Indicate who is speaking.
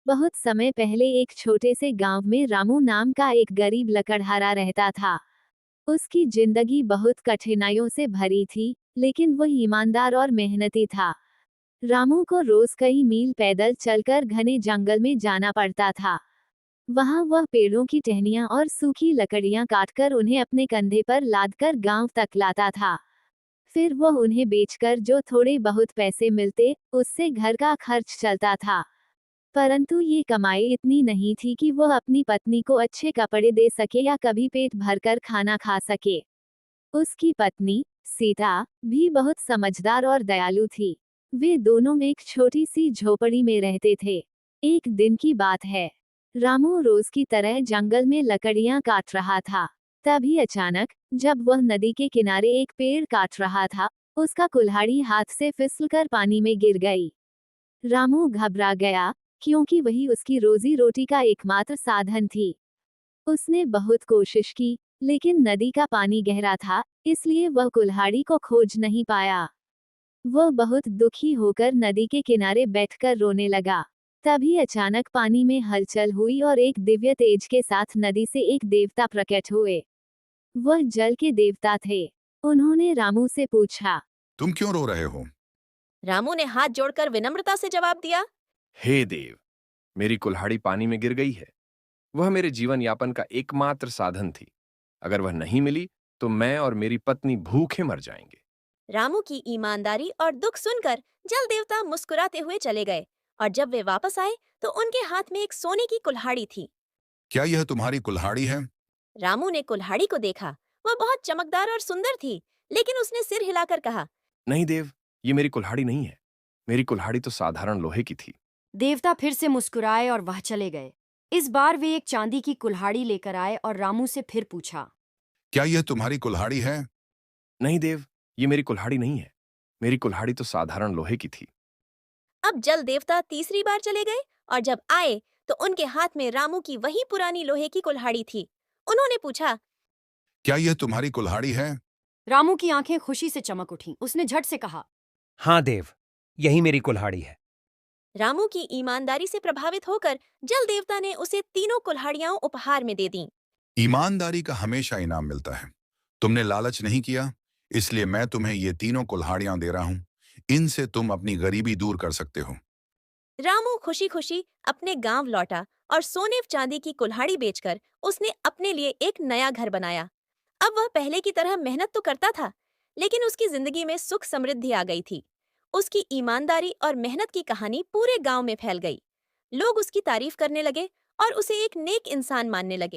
Speaker 1: बहुत समय पहले एक छोटे से गांव में रामू नाम का एक गरीब लकड़हारा रहता था। उसकी जिंदगी बहुत कठिनाइयों से भरी थी, लेकिन वह ईमानदार और मेहनती था। रामू को रोज कई मील पैदल चलकर घने जंगल में जाना पड़ता था। वहां वह पेड़ों की टहनियां और सूखी लकड़ियां काटकर उन्हें अपने कंधे पर लादकर गांव तक लाता था। फिर वह उन्हें बेचकर जो थोड़े बहुत पैसे मिलते, उससे घर का खर्च चलता था। परंतु ये कमाई इतनी नहीं थी कि वह अपनी पत्नी को अच्छे कपड़े दे सके या कभी पेट भरकर खाना खा सके। उसकी पत्नी, सीता, भी बहुत समझदार और दयालु थी। वे दोनों एक छोटी सी झोपड़ी में रहते थे। एक दिन की बात है। रामू रोज की तरह जंगल में लकड़ियां काट रहा था। तभी अचानक, जब वह नदी के किनारे एक पेड़ काट रहा था, उसका कुल्हाड़ी हाथ से फिसलकर पानी में गिर गई। रामू घबरा गया, क्योंकि वही उसकी रोजी रोटी का एकमात्र साधन थी। उसने बहुत कोशिश की, लेकिन नदी का पानी गहरा था, इसलिए वह कुल्हाड़ी को खोज नहीं पाया। वह बहुत दुखी होकर नदी के किनारे बैठकर रोने लगा। तभी अचानक पानी में हलचल हुई और एक दिव्य तेज के साथ नदी से एक देवता प्रकट हुए। वह जल के देवता थे। उन्होंने रामू से पूछा,
Speaker 2: तुम क्यों रो रहे हो?
Speaker 3: रामू ने हाथ जोड़कर विनम्रता से जवाब दिया।
Speaker 4: हे देव, मेरी कुल्हाड़ी पानी में गिर गई है। वह मेरे जीवन यापन का एकमात्र साधन थी। अगर वह नहीं मिली तो मैं और मेरी पत्नी भूखे मर जाएंगे।
Speaker 3: रामू की ईमानदारी और दुख सुनकर जल देवता मुस्कुराते हुए चले गए और जब वे वापस आए तो उनके हाथ में एक सोने की कुल्हाड़ी थी।
Speaker 2: क्या यह तुम्हारी कुल्हाड़ी है?
Speaker 3: रामू ने कुल्हाड़ी को देखा। वह बहुत चमकदार और सुंदर थी, लेकिन उसने सिर हिलाकर कहा,
Speaker 4: नहीं देव, ये मेरी कुल्हाड़ी नहीं है। मेरी कुल्हाड़ी तो साधारण लोहे की थी।
Speaker 5: देवता फिर से मुस्कुराए और वह चले गए। इस बार वे एक चांदी की कुल्हाड़ी लेकर आए और रामू से फिर पूछा,
Speaker 2: क्या यह तुम्हारी कुल्हाड़ी है?
Speaker 4: नहीं देव, ये मेरी कुल्हाड़ी नहीं है। मेरी कुल्हाड़ी तो साधारण लोहे की थी।
Speaker 3: अब जल देवता तीसरी बार चले गए और जब आए तो उनके हाथ में रामू की वही पुरानी लोहे की कुल्हाड़ी थी। उन्होंने पूछा,
Speaker 2: क्या यह तुम्हारी कुल्हाड़ी है?
Speaker 5: रामू की आंखें खुशी से चमक उठीं। उसने झट से कहा,
Speaker 6: हाँ देव, यही मेरी कुल्हाड़ी है।
Speaker 3: रामू की ईमानदारी से प्रभावित होकर जल देवता ने उसे तीनों कुल्हाड़ियां उपहार में दे दीं।
Speaker 2: ईमानदारी का हमेशा इनाम मिलता है। तुमने लालच नहीं किया, इसलिए मैं तुम्हें ये तीनों कुल्हाड़ियां दे रहा हूं। इनसे तुम अपनी गरीबी दूर कर सकते हो।
Speaker 3: रामू खुशी खुशी अपने गांव लौटा और सोने चांदी की कुल्हाड़ी बेचकर उसने अपने लिए एक नया घर बनाया। अब वह पहले की तरह मेहनत तो करता था, लेकिन उसकी जिंदगी में सुख समृद्धि आ गई थी। उसकी ईमानदारी और मेहनत की कहानी पूरे गांव में फैल गई। लोग उसकी तारीफ करने लगे और उसे एक नेक इंसान मानने लगे।